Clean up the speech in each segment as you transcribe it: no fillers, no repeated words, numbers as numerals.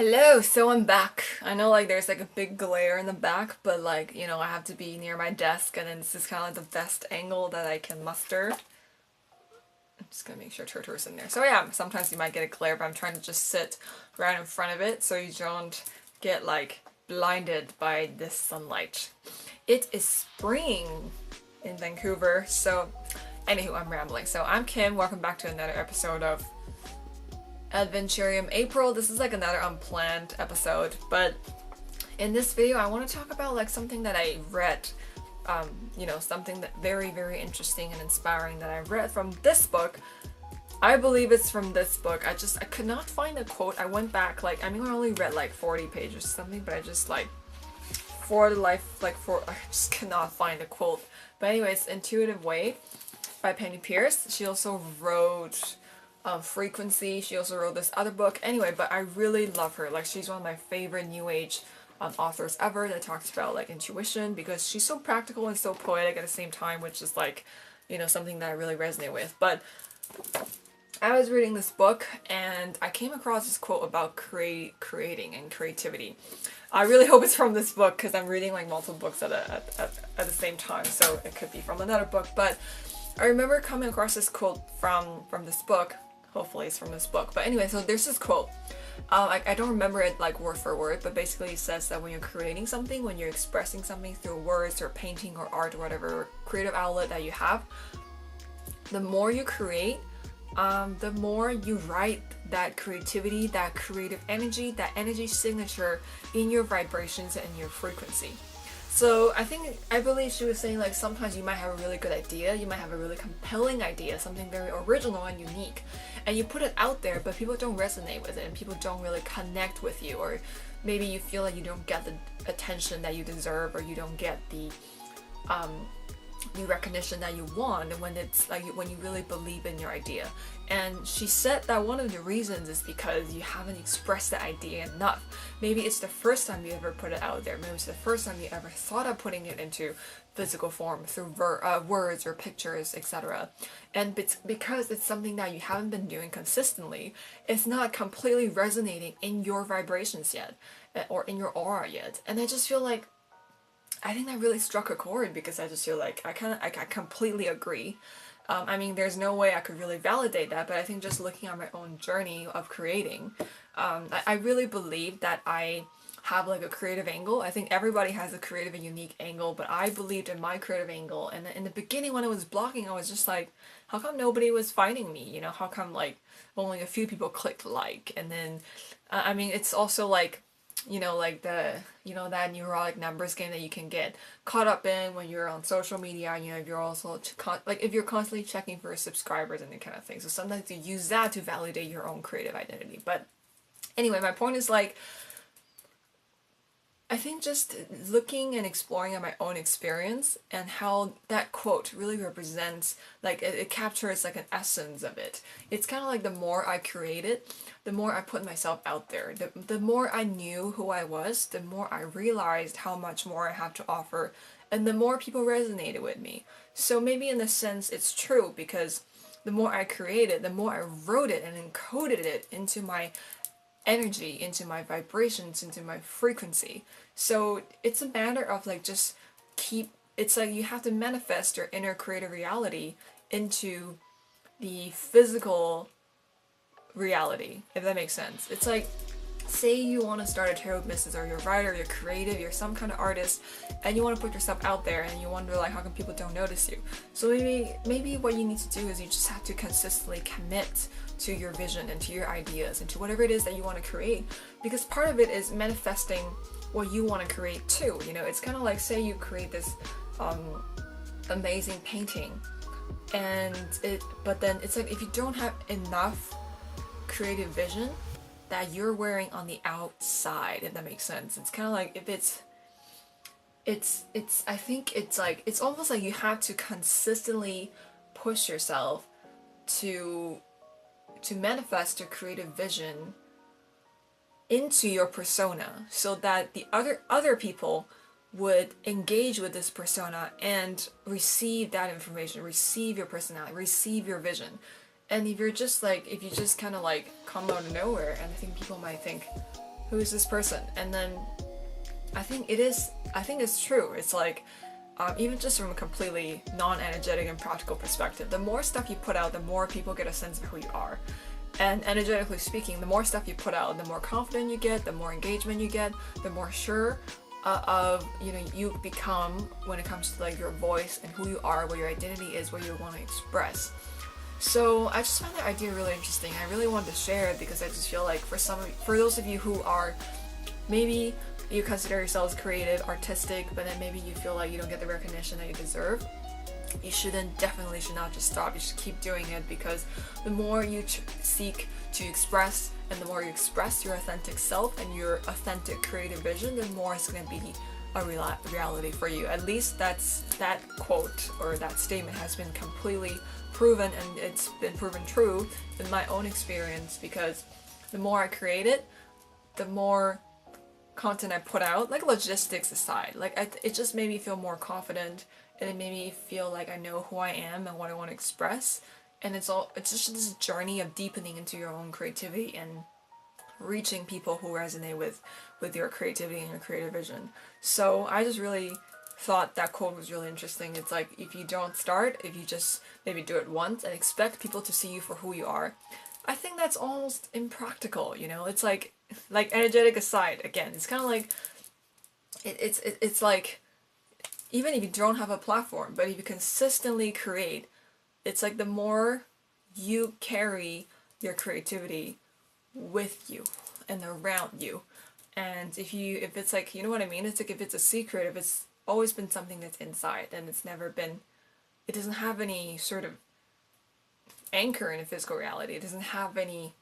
Hello, so I'm back. I know like there's like a big glare in the back, but like, I have to be near my desk and then this is kind of like the best angle that I can muster. I'm just gonna make sure Turtur's in there. So yeah, sometimes you might get a glare, but I'm trying to just sit right in front of it so you don't get like blinded by this sunlight. It is spring in Vancouver, so anywho, I'm rambling. So I'm Kim, welcome back to another episode of Adventurium April. This is like another unplanned episode, but in this video I want to talk about like something that I read, something that very interesting and inspiring that I read from this book. I believe it's from this book. I could not find a quote. I went back, I only read like 40 pages or something, but I just I just cannot find a quote. But anyways, Intuitive Way by Penney Pierce. She also wrote Frequency. She also wrote this other book. Anyway, but I really love her. Like, she's one of my favorite new age authors ever that talks about like intuition, because she's so practical and so poetic at the same time, which is like, something that I really resonate with. But I was reading this book and I came across this quote about creating and creativity. I really hope it's from this book because I'm reading like multiple books at the same time, so it could be from another book. But I remember coming across this quote from this book. Hopefully it's from this book. But anyway, so there's this quote. I don't remember it like word for word, but basically it says that when you're creating something, when you're expressing something through words or painting or art or whatever creative outlet that you have, the more you create, the more you write that creativity, that creative energy, that energy signature in your vibrations and your frequency. So I believe she was saying like sometimes you might have a really good idea, you might have a really compelling idea, something very original and unique, and you put it out there, but people don't resonate with it and people don't really connect with you, or maybe you feel like you don't get the attention that you deserve, or you don't get the recognition that you want, and when it's like when you really believe in your idea. And she said that one of the reasons is because you haven't expressed the idea enough. Maybe it's the first time you ever put it out there, maybe it's the first time you ever thought of putting it into physical form through words or pictures, etc. And because it's something that you haven't been doing consistently, it's not completely resonating in your vibrations yet, or in your aura yet. And I just feel like I think that really struck a chord, because I just feel like I completely agree. I mean, there's no way I could really validate that, but I think just looking at my own journey of creating, I really believe that I have like a creative angle. I think everybody has a creative and unique angle, but I believed in my creative angle. And in the beginning when I was blogging, I was just like, how come nobody was finding me? How come like only a few people clicked like? And then, I mean, it's also like, like that neurotic numbers game that you can get caught up in when you're on social media. If you're also if you're constantly checking for subscribers and that kind of thing. So sometimes you use that to validate your own creative identity. But anyway, my point is like, I think just looking and exploring at my own experience and how that quote really represents, like it captures like an essence of it. It's kind of like the more I created, the more I put myself out there. The more I knew who I was, the more I realized how much more I have to offer, and the more people resonated with me. So maybe in a sense it's true, because the more I created, the more I wrote it and encoded it into my energy, into my vibrations, into my frequency. So it's a matter of like it's like you have to manifest your inner creative reality into the physical reality, if that makes sense. It's like, say you want to start a tarot business, or you're a writer, you're creative, you're some kind of artist, and you want to put yourself out there and you wonder like how come people don't notice you. So maybe what you need to do is you just have to consistently commit to your vision and to your ideas and to whatever it is that you want to create, because part of it is manifesting what you want to create too. It's kind of like, say you create this amazing painting, but then it's like if you don't have enough creative vision that you're wearing on the outside, if that makes sense. It's kind of like if I think it's like, it's almost like you have to consistently push yourself to manifest your creative vision into your persona, so that the other people would engage with this persona and receive that information, receive your personality, receive your vision. And if you just kind of like come out of nowhere, and I think people might think, who is this person? And then I think it's true. It's like, even just from a completely non-energetic and practical perspective, the more stuff you put out, the more people get a sense of who you are. And energetically speaking, the more stuff you put out, the more confident you get, the more engagement you get, the more sure of you become when it comes to like your voice and who you are, what your identity is, what you want to express. So I just found that idea really interesting. I really wanted to share it because I just feel like for those of you who are maybe you consider yourselves creative, artistic, but then maybe you feel like you don't get the recognition that you deserve, you definitely should not just stop. You should keep doing it, because the more you seek to express, and the more you express your authentic self and your authentic creative vision, the more it's going to be a reality for you. At least that quote or that statement has been completely proven, and it's been proven true in my own experience, because the more I create it, the more content I put out, like logistics aside, like it just made me feel more confident, and it made me feel like I know who I am and what I want to express. And it's just this journey of deepening into your own creativity and reaching people who resonate with your creativity and your creative vision. So I just really thought that quote was really interesting. It's like, if you don't start, if you just maybe do it once and expect people to see you for who you are, I think that's almost impractical, It's like energetic aside, again, it's kind of like, it's like, even if you don't have a platform, but if you consistently create, it's like the more you carry your creativity with you and around you. And if it's like, you know what I mean? It's like, if it's a secret, if it's always been something that's inside, and it doesn't have any sort of anchor in a physical reality. It doesn't have any,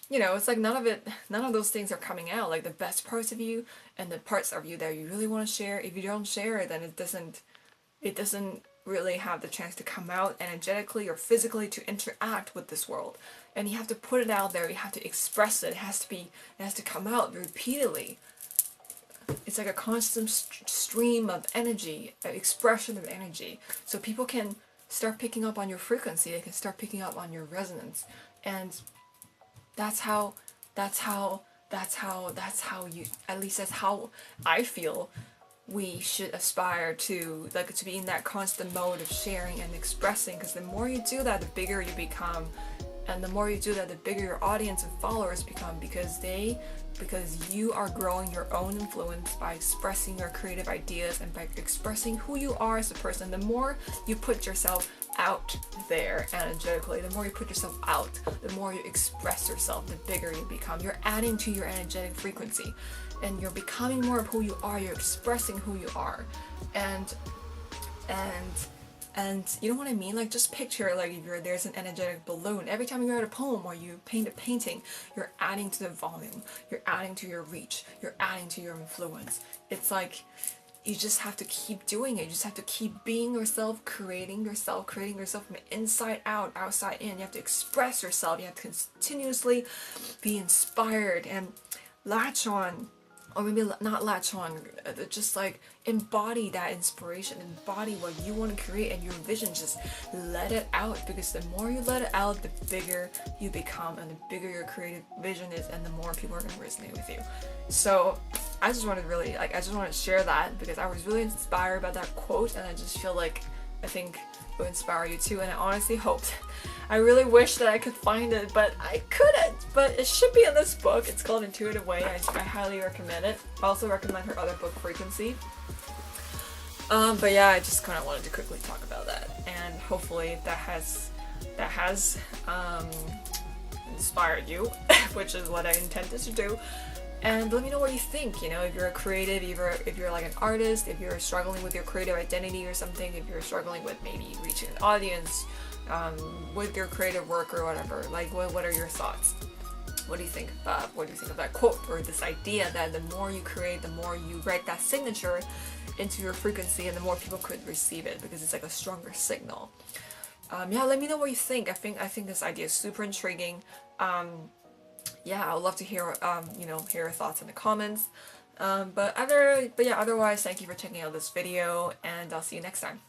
it's like none of those things are coming out, like the best parts of you and the parts of you that you really want to share. If you don't share it, then it doesn't really have the chance to come out energetically or physically to interact with this world. And you have to put it out there, you have to express it, it has to come out repeatedly. It's like a constant stream of energy, expression of energy, so people can start picking up on your frequency, they can start picking up on your resonance. And that's how you, at least that's how I feel we should aspire to, like, to be in that constant mode of sharing and expressing, because the more you do that, the bigger you become, and the more you do that, the bigger your audience and followers become, because you are growing your own influence by expressing your creative ideas and by expressing who you are as a person. The more you put yourself out there energetically, the more you put yourself out, the more you express yourself, the bigger you become. You're adding to your energetic frequency, and you're becoming more of who you are. You're expressing who you are, and you know what I mean? Like, just picture, like, if there's an energetic balloon. Every time you write a poem or you paint a painting, you're adding to the volume, you're adding to your reach, you're adding to your influence. It's like, you just have to keep doing it. You just have to keep being yourself, creating yourself from inside out, outside in. You have to express yourself. You have to continuously be inspired and latch on, or maybe not latch on, just like embody that inspiration, embody what you want to create and your vision. Just let it out, because the more you let it out, the bigger you become, and the bigger your creative vision is, and the more people are going to resonate with you. So I just wanted to share that, because I was really inspired by that quote, and I just feel like I think it will inspire you too. And I honestly hoped, I really wish that I could find it, but I couldn't. But it should be in this book. It's called Intuitive Way. I highly recommend it. I also recommend her other book, Frequency. But yeah, I just kind of wanted to quickly talk about that, and hopefully that has inspired you, which is what I intended to do. And let me know what you think, if you're a creative, if you're like an artist, if you're struggling with your creative identity or something, if you're struggling with maybe reaching an audience with your creative work or whatever. Like, what are your thoughts? What do you think of that quote, or this idea that the more you create, the more you write that signature into your frequency, and the more people could receive it, because it's like a stronger signal. Yeah, let me know what you think. I think this idea is super intriguing. Yeah, I would love to hear hear your thoughts in the comments. But otherwise, thank you for checking out this video, and I'll see you next time.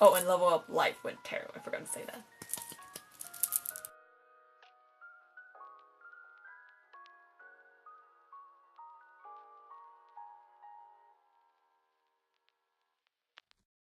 Oh, and level up life with tarot. I forgot to say that.